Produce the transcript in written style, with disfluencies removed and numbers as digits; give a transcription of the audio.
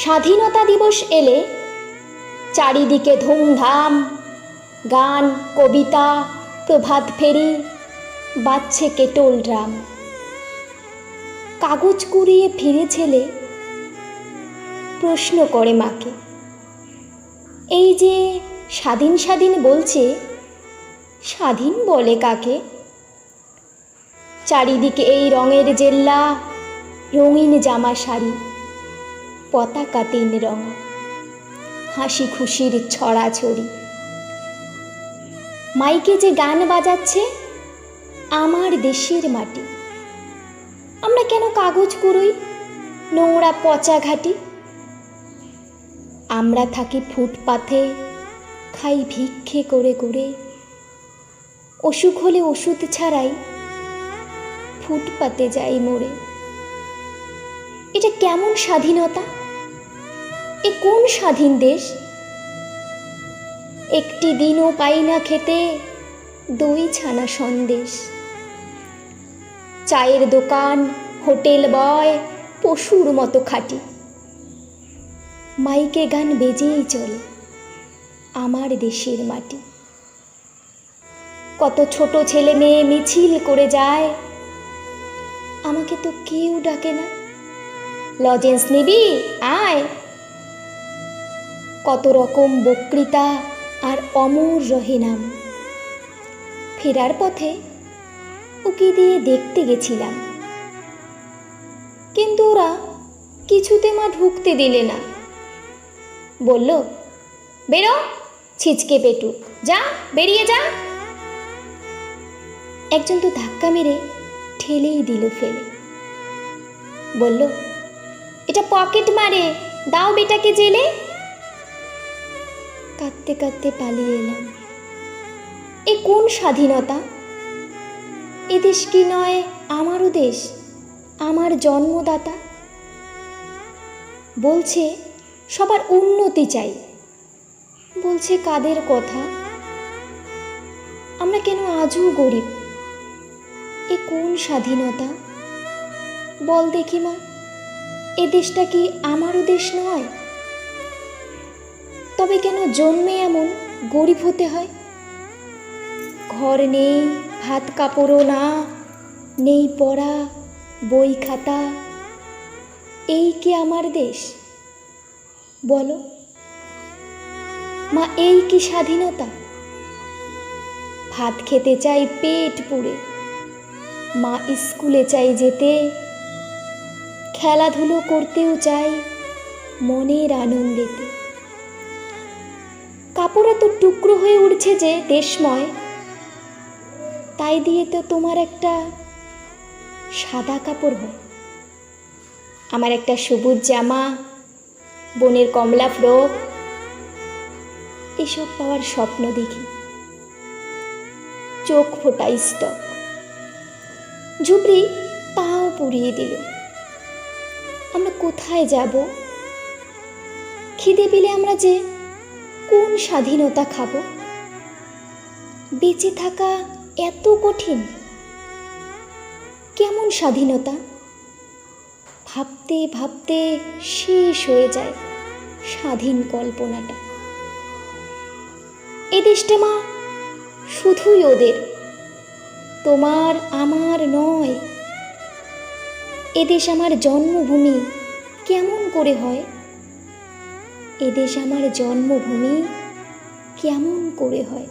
স্বাধীনতা দিবস এলে চারিদিকে ধুমধাম, গান, কবিতা, প্রভাত ফেরি, বাজছে কেটল ড্রাম। কাগজ কুড়িয়ে ফিরে ছেলে প্রশ্ন করে মাকে, এই যে স্বাধীন স্বাধীন বলছে, স্বাধীন বলে কাকে? চারিদিকে এই রঙের জেল্লা, রঙিন জামা শাড়ি, পতাকা 3 রঙা, হাসি খুশির ছড়াছড়ি। মাইকে যে গান বাজাচ্ছে, আমার দেশের মাটি। আমরা কেন কাগজ কুড়োই, নোংরা পচা ঘাটি? আমরা থাকি ফুটপাথে, খাই ভিক্ষে করে করে, অসুখ হলে ওষুধ ছাড়াই ফুটপাতে যাই মরে। এটা কেমন স্বাধীনতা? এ কোন স্বাধীন দেশ? একটি দিনও পাই না খেতে দই ছানা সন্দেশ। চায়ের দোকান, হোটেল বয় পশুর মতো খাটি। মাইকে গান বেজেই চলে আমার দেশের মাটি। কত ছোট ছেলে মেয়ে মিছিল করে যায়, আমাকে তো কেউ ডাকে না। লজেন্স নিবি, আয়। কত রকম বক্তৃতা আর অমর রহে নাম। ফেরার পথে উকি দিয়ে দেখতে গেছিলাম, কিন্তু ওরা কিছুতে মা ঢুকতে দিলে না। বলল, বেরো ছিচকে পেটু, যা, বেরিয়ে যা। একজন তো ধাক্কা মেরে ঠেলেই দিল ফেলে। বলল, এটা পকেট মারে, দাও বেটাকে জেলে। কাঁদতে কাঁদতে পালিয়ে এলাম। এ কোন স্বাধীনতা? এ দেশ কি নয় আমারও দেশ, আমার জন্মদাতা? বলছে সবার উন্নতি চাই, বলছে কাদের কথা? আমরা কেন আজও গরিব? এ কোন স্বাধীনতা? বল দেখি মা, এ দেশটা কি আমারও দেশ নয়? তবে কেন জন্মে এমন গরিব হতে হয়? ঘর নেই, ভাত কাপড়ও না, নেই পড়া, বই খাতা, এই কি আমার দেশ? বলো মা, এই কি স্বাধীনতা? ভাত খেতে চাই পেট পুড়ে, মা স্কুলে চাই যেতে, খেলাধুলো করতেও চাই মনের আনন্দেতে। কাপড় এত টুকরো হয়ে উঠছে যে দেশময়, তাই দিয়ে তো তোমার একটা সাদা কাপড় হয়, আমার একটা সবুজ জামা, বোনের কমলা ফ্রক, এসব পাওয়ার স্বপ্ন দেখি। চোখ ফোটা স্তক। ঝুপড়ি তাও পুড়িয়ে দিল। আমরা কোথায় যাব? খিদে পেলে আমরা যে কোন স্বাধীনতা খাব? বেঁচে থাকা এত কঠিন, কেমন স্বাধীনতা? ভাবতে ভাবতে শেষ হয়ে যায় স্বাধীন কল্পনাটা। এ দেশটা মা শুধুই ওদের, তোমার আমার নয়। এদেশ আমার জন্মভূমি, কেমন করে হয়? এদেশ আমার জন্মভূমি, কেমন করে হয়?